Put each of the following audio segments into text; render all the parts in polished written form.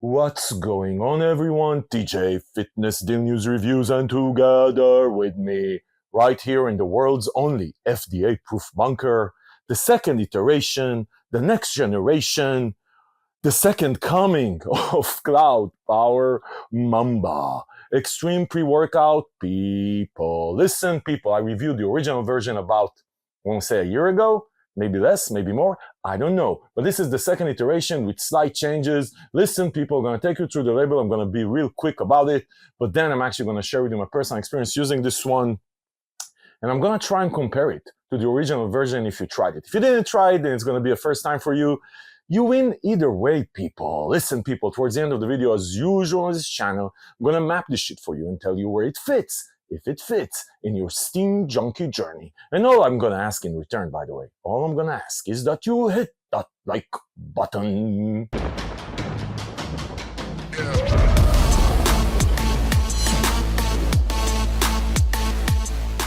What's going on, everyone? TJ Fitness Deal News Reviews, and together with me, right here in the world's only FDA-proof bunker, the second iteration, the next generation, the second coming of KLOUT Power Mamba. Extreme pre-workout people. Listen, people, I reviewed the original version about, I want to say a year ago, maybe less, maybe more, I don't know. But this is the second iteration with slight changes. Listen, people, I'm going to take you through the label. I'm going to be real quick about it, but then I'm actually going to share with you my personal experience using this one. And I'm going to try and compare it to the original version if you tried it. If you didn't try it, then it's going to be a first time for you. You win either way, people. Listen, people, towards the end of the video, as usual on this channel, I'm going to map this shit for you and tell you where it fits, if it fits in your steam junkie journey. And all I'm going to ask in return, by the way, all I'm going to ask is that you hit that like button.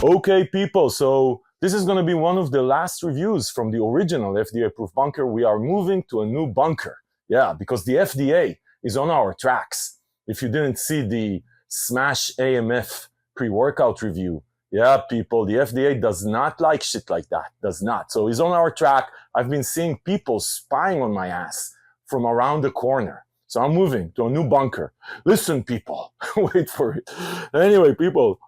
Okay, people, so this is going to be one of the last reviews from the original FDA-approved bunker. We are moving to a new bunker. Yeah, because the FDA is on our tracks. If you didn't see the Smash AMF pre-workout review, yeah, people, the FDA does not like shit like that. Does not. So he's on our track. I've been seeing people spying on my ass from around the corner. So I'm moving to a new bunker. Listen, people, wait for it. Anyway, people,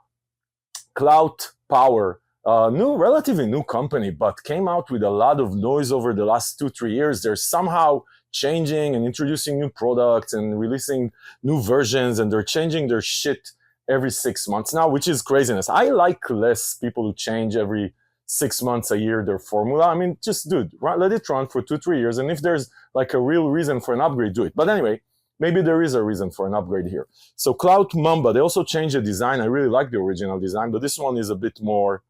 KLOUT Power, relatively new company, but came out with a lot of noise over the last 2-3 years. They're somehow changing and introducing new products and releasing new versions, and they're changing their shit every 6 months now, which is craziness. I like less people who change every 6 months, a year, their formula. I mean, just dude, let it run for 2-3 years, and if there's like a real reason for an upgrade, do it. But anyway, maybe there is a reason for an upgrade here. So KLOUT Mamba, they also changed the design. I really like the original design, but this one is a bit more,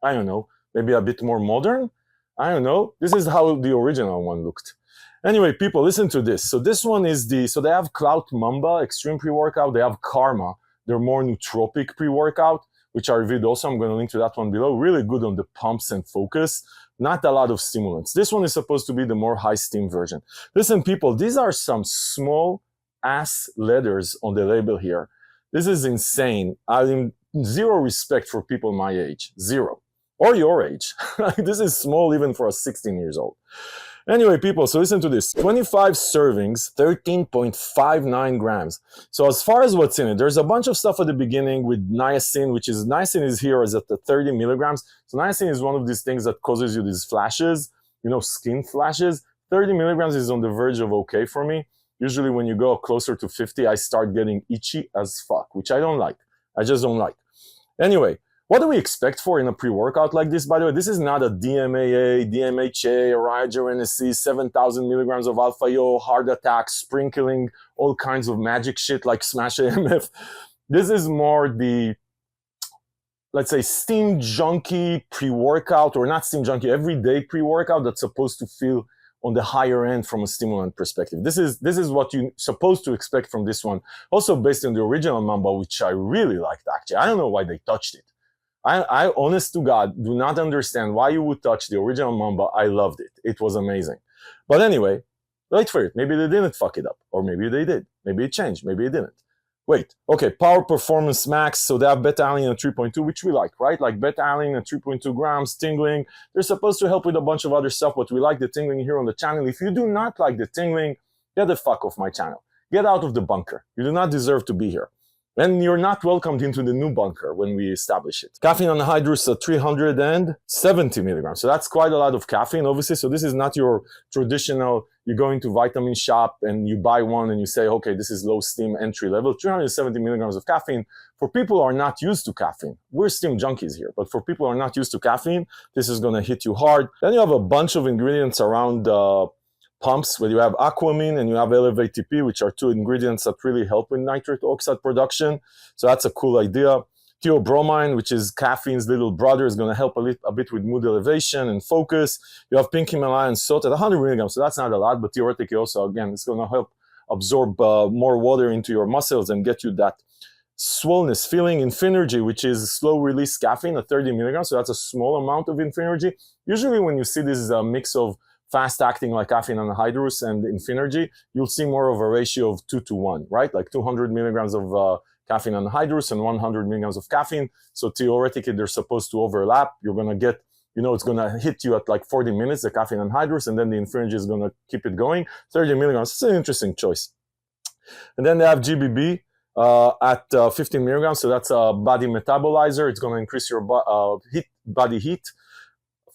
I don't know, maybe a bit more modern. I don't know. This is how the original one looked. Anyway, people, listen to this. So this one is so they have KLOUT Mamba, extreme pre-workout. They have Karma, their more nootropic pre-workout, which I reviewed also. I'm going to link to that one below. Really good on the pumps and focus. Not a lot of stimulants. This one is supposed to be the more high steam version. Listen, people, these are some small ass letters on the label here. This is insane. I mean, zero respect for people my age. Zero. Or your age. This is small even for a 16 years old. Anyway, people, so listen to this. 25 servings, 13.59 grams. So as far as what's in it, there's a bunch of stuff at the beginning with niacin, which is, niacin is here is at the 30 milligrams. So niacin is one of these things that causes you these flashes, you know, skin flashes. 30 milligrams is on the verge of okay for me. Usually when you go closer to 50, I start getting itchy as fuck, which I don't like. I just don't like. Anyway, what do we expect for in a pre-workout like this? By the way, this is not a DMAA, DMHA, Origer NSC, 7,000 milligrams of alpha-yo, heart attack, sprinkling all kinds of magic shit like Smash AMF. This is more the, let's say, steam junkie pre-workout, or not steam junkie, everyday pre-workout that's supposed to feel on the higher end from a stimulant perspective. This is what you're supposed to expect from this one. Also based on the original Mamba, which I really liked, actually. I don't know why they touched it. I honest to God, do not understand why you would touch the original Mamba. I loved it. It was amazing. But anyway, wait for it. Maybe they didn't fuck it up. Or maybe they did. Maybe it changed. Maybe it didn't. Wait. Okay, Power Performance Max. So they have beta-alanine at 3.2, which we like, right? Like beta-alanine at 3.2 grams, tingling. They're supposed to help with a bunch of other stuff, but we like the tingling here on the channel. If you do not like the tingling, get the fuck off my channel. Get out of the bunker. You do not deserve to be here. And you're not welcomed into the new bunker when we establish it. Caffeine anhydrous at 370 milligrams. So that's quite a lot of caffeine, obviously. So this is not your traditional, you go into vitamin shop and you buy one and you say, okay, this is low steam entry level. 370 milligrams of caffeine. For people who are not used to caffeine, we're steam junkies here, but for people who are not used to caffeine, this is gonna hit you hard. Then you have a bunch of ingredients around pumps, where you have aquamine and you have Elevate TP, which are two ingredients that really help with nitric oxide production. So that's a cool idea. Theobromine, which is caffeine's little brother, is going to help a bit with mood elevation and focus. You have pink Himalayan salt at 100 milligrams, so that's not a lot, but theoretically also, again, it's going to help absorb more water into your muscles and get you that swollenness feeling. Infinergy, which is slow release caffeine at 30 milligrams, so that's a small amount of Infinergy. Usually when you see this mix of fast-acting like caffeine anhydrous and Infinergy, you'll see more of a ratio of 2-to-1, right? Like 200 milligrams of caffeine anhydrous and 100 milligrams of caffeine. So theoretically, they're supposed to overlap. You're going to get, it's going to hit you at like 40 minutes, the caffeine anhydrous, and then the Infinergy is going to keep it going. 30 milligrams, it's an interesting choice. And then they have GBB at 15 milligrams. So that's a body metabolizer. It's going to increase your body heat.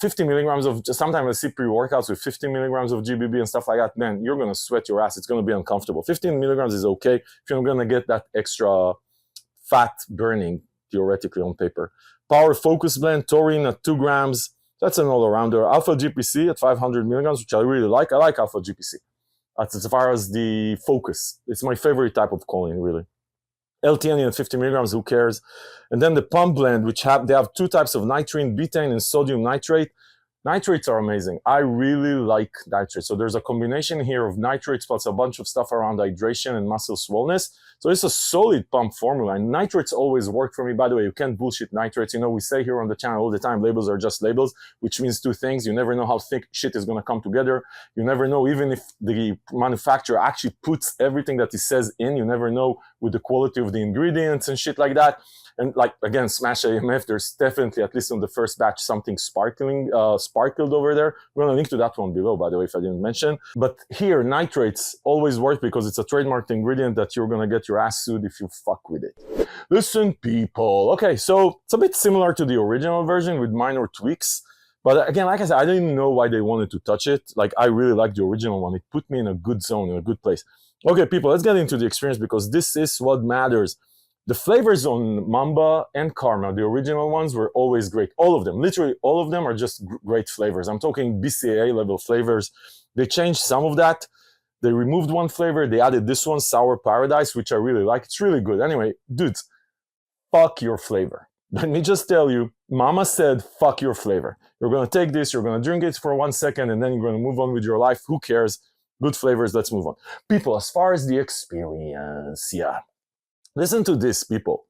50 milligrams of, sometimes I see pre-workouts with 50 milligrams of GBB and stuff like that, man, you're going to sweat your ass. It's going to be uncomfortable. 15 milligrams is okay if you're going to get that extra fat burning, theoretically, on paper. Power Focus Blend, taurine at 2 grams. That's an all-arounder. Alpha GPC at 500 milligrams, which I really like. I like Alpha GPC. As far as the focus, it's my favorite type of choline, really. L-theanine at 50 milligrams, who cares? And then the pump blend, which they have 2 types of nitrine, betaine and sodium nitrate. Nitrates are amazing. I really like nitrates. So there's a combination here of nitrates plus a bunch of stuff around hydration and muscle swollenness. So it's a solid pump formula. And nitrates always work for me. By the way, you can't bullshit nitrates. We say here on the channel all the time, labels are just labels, which means 2 things. You never know how thick shit is going to come together. You never know, even if the manufacturer actually puts everything that he says in, you never know with the quality of the ingredients and shit like that. And like, again, Smash AMF, there's definitely, at least on the first batch, something sparkled over there. We're going to link to that one below, by the way, if I didn't mention. But here, nitrates always work because it's a trademarked ingredient that you're going to get your ass sued if you fuck with it. Listen, people. Okay, so it's a bit similar to the original version with minor tweaks. But again, like I said, I didn't know why they wanted to touch it. Like, I really like the original one. It put me in a good zone, in a good place. Okay, people, let's get into the experience because this is what matters. The flavors on Mamba and Karma, the original ones, were always great. All of them, literally all of them are just great flavors. I'm talking BCAA level flavors. They changed some of that. They removed one flavor. They added this one, Sour Paradise, which I really like. It's really good. Anyway, dudes, fuck your flavor. Let me just tell you, Mama said, fuck your flavor. You're going to take this, you're going to drink it for 1 second, and then you're going to move on with your life. Who cares? Good flavors, let's move on. People, as far as the experience, yeah. Listen to this, people.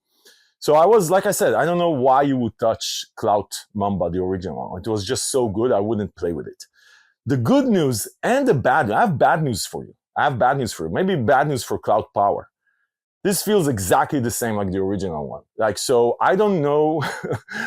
So I was, like I said, I don't know why you would touch KLOUT Mamba, the original one. It was just so good, I wouldn't play with it. The good news and the bad news, I have bad news for you. Maybe bad news for KLOUT Power. This feels exactly the same like the original one. Like, so I don't know,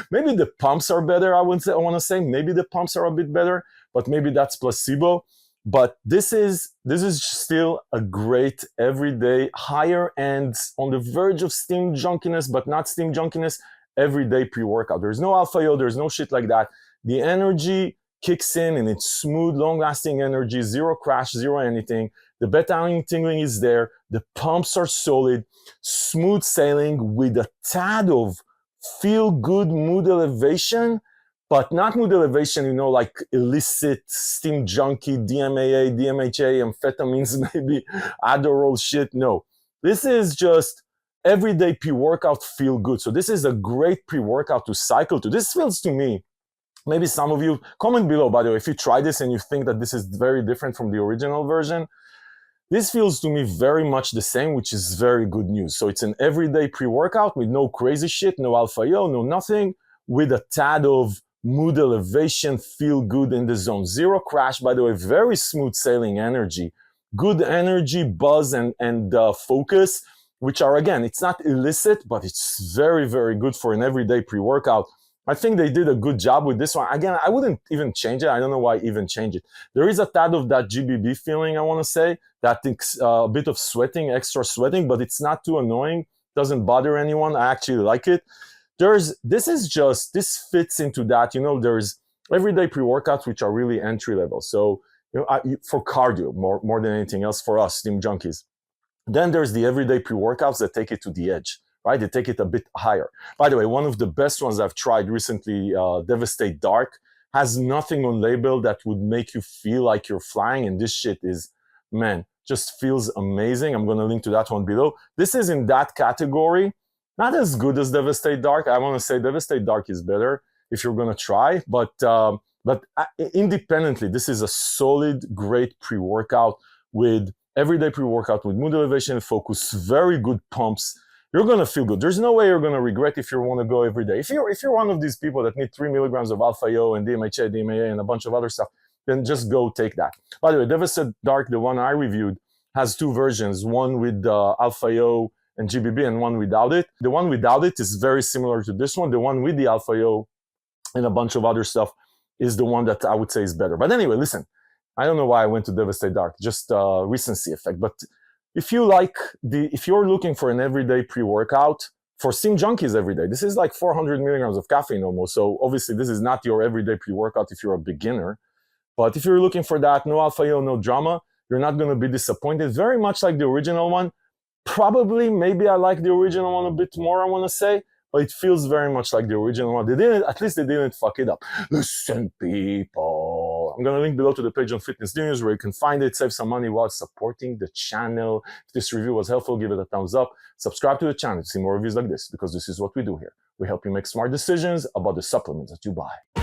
maybe the pumps are better, I want to say. Maybe the pumps are a bit better, but maybe that's placebo. But this is still a great everyday, higher end, on the verge of steam junkiness, but not steam junkiness, everyday pre-workout. There's no alpha-yo, there's no shit like that. The energy kicks in and it's smooth, long-lasting energy, zero crash, zero anything. The beta tingling is there. The pumps are solid, smooth sailing with a tad of feel-good mood elevation, but not mood elevation, like illicit, steam junkie, DMAA, DMHA, amphetamines, maybe Adderall shit. No, this is just everyday pre-workout feel good. So this is a great pre-workout to cycle to. This feels to me, maybe some of you, comment below, by the way, if you try this and you think that this is very different from the original version. This feels to me very much the same, which is very good news. So it's an everyday pre-workout with no crazy shit, no alpha-yo, no nothing, with a tad of mood elevation, feel good in the zone. Zero crash, by the way, very smooth sailing energy. Good energy, buzz, and focus, which are, again, it's not illicit, but it's very, very good for an everyday pre-workout. I think they did a good job with this one. Again, I wouldn't even change it. I don't know why even change it. There is a tad of that GBB feeling, I want to say, that a bit of sweating, extra sweating, but it's not too annoying. Doesn't bother anyone. I actually like it. This fits into that, there's everyday pre-workouts, which are really entry level. So, for cardio, more than anything else for us, steam junkies. Then there's the everyday pre-workouts that take it to the edge, right? They take it a bit higher. By the way, one of the best ones I've tried recently, Devastate Dark, has nothing on label that would make you feel like you're flying. And this shit is, man, just feels amazing. I'm going to link to that one below. This is in that category. Not as good as Devastate Dark. I want to say Devastate Dark is better if you're going to try. But independently, this is a solid, great pre-workout with everyday pre-workout with mood elevation and focus, very good pumps. You're going to feel good. There's no way you're going to regret if you want to go every day. If you're one of these people that need 3 milligrams of alpha-yo and DMHA, DMAA, and a bunch of other stuff, then just go take that. By the way, Devastated Dark, the one I reviewed, has two versions, one with Alpha-IO and GBB and one without it. The one without it is very similar to this one. The one with the Alpha-IO and a bunch of other stuff is the one that I would say is better. But anyway, listen, I don't know why I went to Devastated Dark, just recency effect. But if you're looking for an everyday pre-workout, for Steam Junkies every day, this is like 400 milligrams of caffeine almost. So obviously this is not your everyday pre-workout if you're a beginner. But if you're looking for that, no Alpha-IO, no drama, you're not going to be disappointed. Very much like the original one. Probably, maybe I like the original one a bit more, I want to say. But it feels very much like the original one. At least they didn't fuck it up. Listen, people. I'm going to link below to the page on Fitness News where you can find it, save some money while supporting the channel. If this review was helpful, give it a thumbs up. Subscribe to the channel to see more reviews like this, because this is what we do here. We help you make smart decisions about the supplements that you buy.